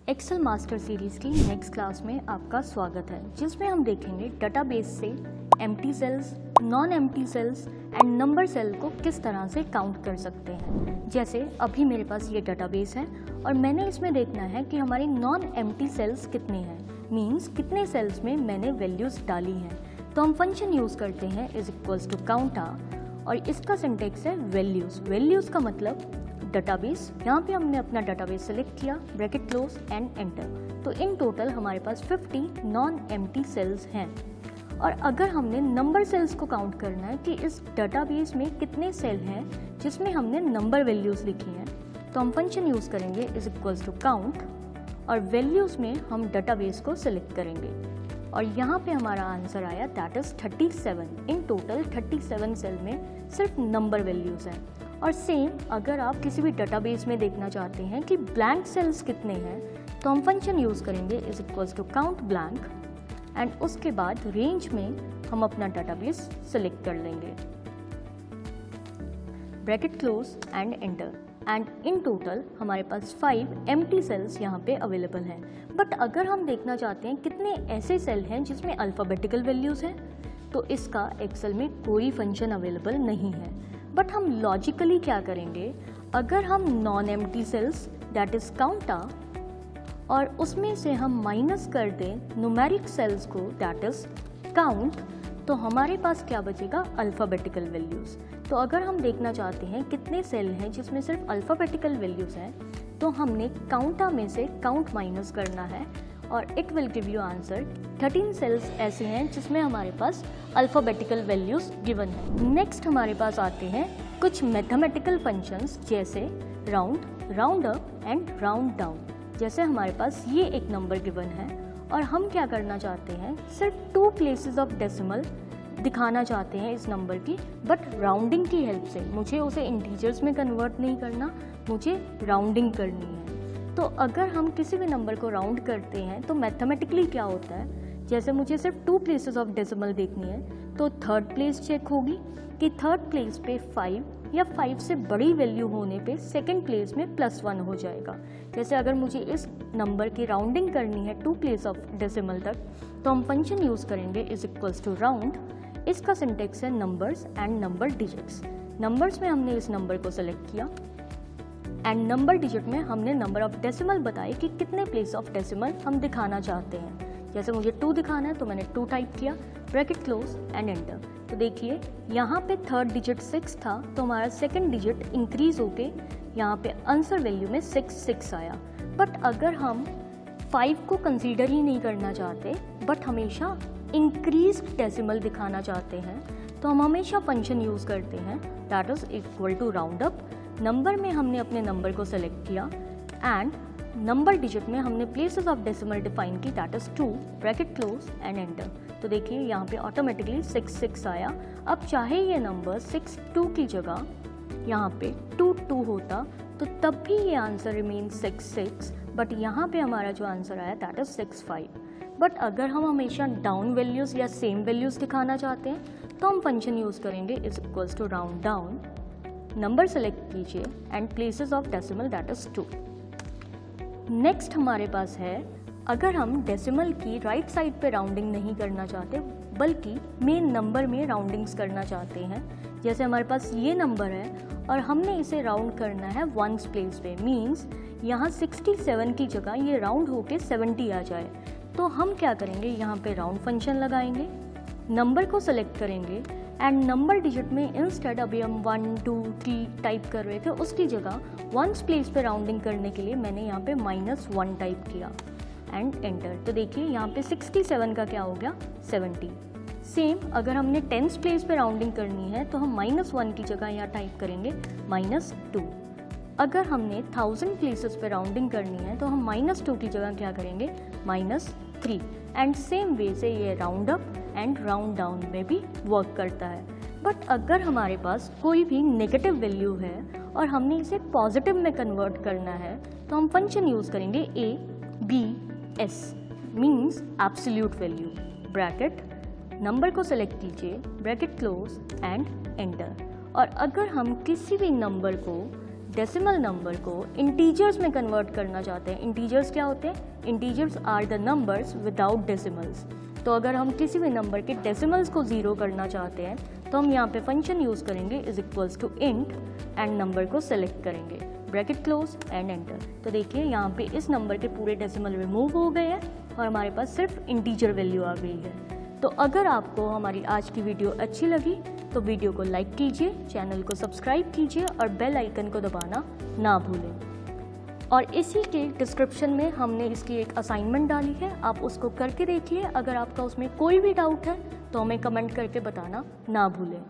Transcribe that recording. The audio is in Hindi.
एक्सेल मास्टर सीरीज़ की नेक्स्ट क्लास में आपका स्वागत है, जिसमें हम देखेंगे डेटाबेस से empty cells, non empty cells and number cell को किस तरह से काउंट कर सकते हैं। जैसे अभी मेरे पास ये डेटाबेस है और मैंने इसमें देखना है कि हमारी नॉन एम्प्टी सेल्स कितनी हैं, मीन्स कितने सेल्स में मैंने वैल्यूज़ डाली हैं। तो हम फंक्शन यूज़ करते हैं इज इक्वल्स टू काउंट और इसका सिंटेक्स है वैल्यूज़। वैल्यूज़ का मतलब डेटाबेस। यहाँ पे हमने अपना डेटाबेस सेलेक्ट किया, ब्रैकेट क्लोज एंड एंटर। तो इन टोटल हमारे पास 50 नॉन एम्प्टी सेल्स हैं। और अगर हमने नंबर सेल्स को काउंट करना है कि इस डेटाबेस में कितने सेल हैं जिसमें हमने नंबर वैल्यूज़ लिखी हैं, तो हम फंक्शन यूज़ करेंगे इज इक्वल्स टू काउंट और वैल्यूज़ में हम डेटाबेस को सिलेक्ट करेंगे और यहाँ पे हमारा आंसर आया that is 37। In total 37 cell में सिर्फ नंबर वैल्यूज़ हैं। और सेम अगर आप किसी भी डेटाबेस में देखना चाहते हैं कि ब्लैंक सेल्स कितने हैं, तो हम फंक्शन यूज़ करेंगे is equals to count blank and उसके बाद रेंज में हम अपना डेटाबेस सेलेक्ट कर लेंगे, bracket close and enter. And in total हमारे पास 5 एम्प्टी सेल्स यहाँ पे अवेलेबल हैं। बट अगर हम देखना चाहते हैं कितने ऐसे सेल हैं जिसमें अल्फ़ाबेटिकल वैल्यूज़ हैं, तो इसका एक्सेल में कोई फंक्शन अवेलेबल नहीं है। बट हम लॉजिकली क्या करेंगे, अगर हम non empty cells that is counta और उसमें से हम माइनस कर दें न्यूमेरिक सेल्स को दैट इज़ काउंट, तो हमारे पास क्या बचेगा, अल्फ़ाबेटिकल वैल्यूज़। तो अगर हम देखना चाहते हैं कितने सेल हैं जिसमें सिर्फ अल्फ़ाबेटिकल वैल्यूज़ हैं, तो हमने काउंटा में से काउंट माइनस करना है और it will give you answer 13 cells ऐसे हैं जिसमें हमारे पास अल्फ़ाबेटिकल वैल्यूज़ गिवन है। नेक्स्ट हमारे पास आते हैं कुछ मैथमेटिकल फंक्शंस जैसे round, round up and round down. जैसे हमारे पास ये एक नंबर गिवन है और हम क्या करना चाहते हैं, सिर्फ 2 प्लेसेस ऑफ डेसिमल दिखाना चाहते हैं इस नंबर की, बट राउंडिंग की हेल्प से। मुझे उसे इंटीजर्स में कन्वर्ट नहीं करना, मुझे राउंडिंग करनी है। तो अगर हम किसी भी नंबर को राउंड करते हैं तो मैथमेटिकली क्या होता है, जैसे मुझे सिर्फ 2 प्लेसेस ऑफ डेसिमल देखनी है, तो थर्ड प्लेस चेक होगी कि थर्ड प्लेस पे 5 या 5 से बड़ी वैल्यू होने पे सेकंड प्लेस में +1 हो जाएगा। जैसे अगर मुझे इस नंबर की राउंडिंग करनी है 2 प्लेस ऑफ डेसिमल तक, तो हम फंक्शन यूज़ करेंगे इज इक्वल्स टू राउंड। इसका सिंटेक्स है numbers and number digits. Numbers में हमने इस नंबर को सेलेक्ट किया एंड नंबर डिजिट में हमने नंबर ऑफ डेसिमल बताई कि कितने प्लेस ऑफ डेसिमल हम दिखाना चाहते हैं। जैसे मुझे 2 दिखाना है तो मैंने 2 टाइप किया, ब्रैकेट क्लोज एंड एंटर। तो देखिए यहाँ पे थर्ड डिजिट 6 था, तो हमारा सेकंड डिजिट इंक्रीज होके यहाँ पे आंसर वैल्यू में 6 आया। बट अगर हम 5 को कंसीडर ही नहीं करना चाहते बट हमेशा इंक्रीज डेसिमल दिखाना चाहते हैं, तो हम हमेशा फंक्शन यूज़ करते हैं that is equal to round up. Number में हमने अपने नंबर को सेलेक्ट किया एंड नंबर डिजिट में हमने प्लेसेस ऑफ डेसिमल डिफाइन की that is 2, bracket close and enter. तो देखिए यहाँ पे ऑटोमेटिकली 6 आया। अब चाहे ये नंबर 6 2 की जगह यहाँ पे 2 होता तो तब भी ये आंसर रिमेन 6, बट यहाँ पे हमारा जो आंसर आया दैट इज़ 6 बट अगर हम हमेशा डाउन वैल्यूज़ या सेम वैल्यूज़ दिखाना चाहते हैं, तो हम फंक्शन यूज़ करेंगे is equals to round down. Number select कीजिए and places of decimal that is 2। Next हमारे पास है, अगर हम डेसिमल की राइट साइड पे राउंडिंग नहीं करना चाहते बल्कि मेन नंबर में राउंडिंग्स करना चाहते हैं। जैसे हमारे पास ये नंबर है और हमने इसे राउंड करना है 1s प्लेस पे, मीन्स यहाँ 67 की जगह ये राउंड होके 70 आ जाए। तो हम क्या करेंगे, यहाँ पे राउंड फंक्शन लगाएंगे, नंबर को सेलेक्ट करेंगे एंड नंबर डिजिट में इंस्टेड अभी हम 1 2 3 टाइप कर रहे थे, उसकी जगह 1s प्लेस पे राउंडिंग करने के लिए मैंने यहाँ पे -1 टाइप किया एंड एंटर। तो देखिए यहाँ पे 67 का क्या हो गया, 70। सेम अगर हमने 10s प्लेस पे राउंडिंग करनी है तो हम -1 की जगह यहाँ टाइप करेंगे -2। अगर हमने 1000 प्लेसेस पे राउंडिंग करनी है तो हम -2 की जगह क्या करेंगे, -3। एंड सेम वे से ये round up and round down में भी वर्क करता है। बट अगर हमारे पास कोई भी नेगेटिव वैल्यू है और हमने इसे पॉजिटिव में कन्वर्ट करना है, तो हम फंक्शन यूज़ करेंगे ABS, means absolute value, bracket, number को सेलेक्ट कीजिए, ब्रैकेट क्लोज एंड एंटर। और अगर हम किसी भी नंबर को डेसिमल नंबर को इंटीजर्स में कन्वर्ट करना चाहते हैं, इंटीजर्स क्या होते हैं? Integers are the numbers without decimals. तो अगर हम किसी भी नंबर के डेसिमल्स को ज़ीरो करना चाहते हैं तो हम यहाँ पे फंक्शन यूज़ करेंगे is equals to int and number को सेलेक्ट करेंगे, ब्रैकेट क्लोज एंड एंटर। तो देखिए यहाँ पे इस नंबर के पूरे डेसिमल रिमूव हो गए हैं और हमारे पास सिर्फ इंटीजर वैल्यू आ गई है। तो अगर आपको हमारी आज की वीडियो अच्छी लगी तो वीडियो को लाइक कीजिए, चैनल को सब्सक्राइब कीजिए और बेल आइकन को दबाना ना भूलें। और इसी के डिस्क्रिप्शन में हमने इसकी एक असाइनमेंट डाली है, आप उसको करके देखिए। अगर आपका उसमें कोई भी डाउट है तो हमें कमेंट करके बताना ना भूलें।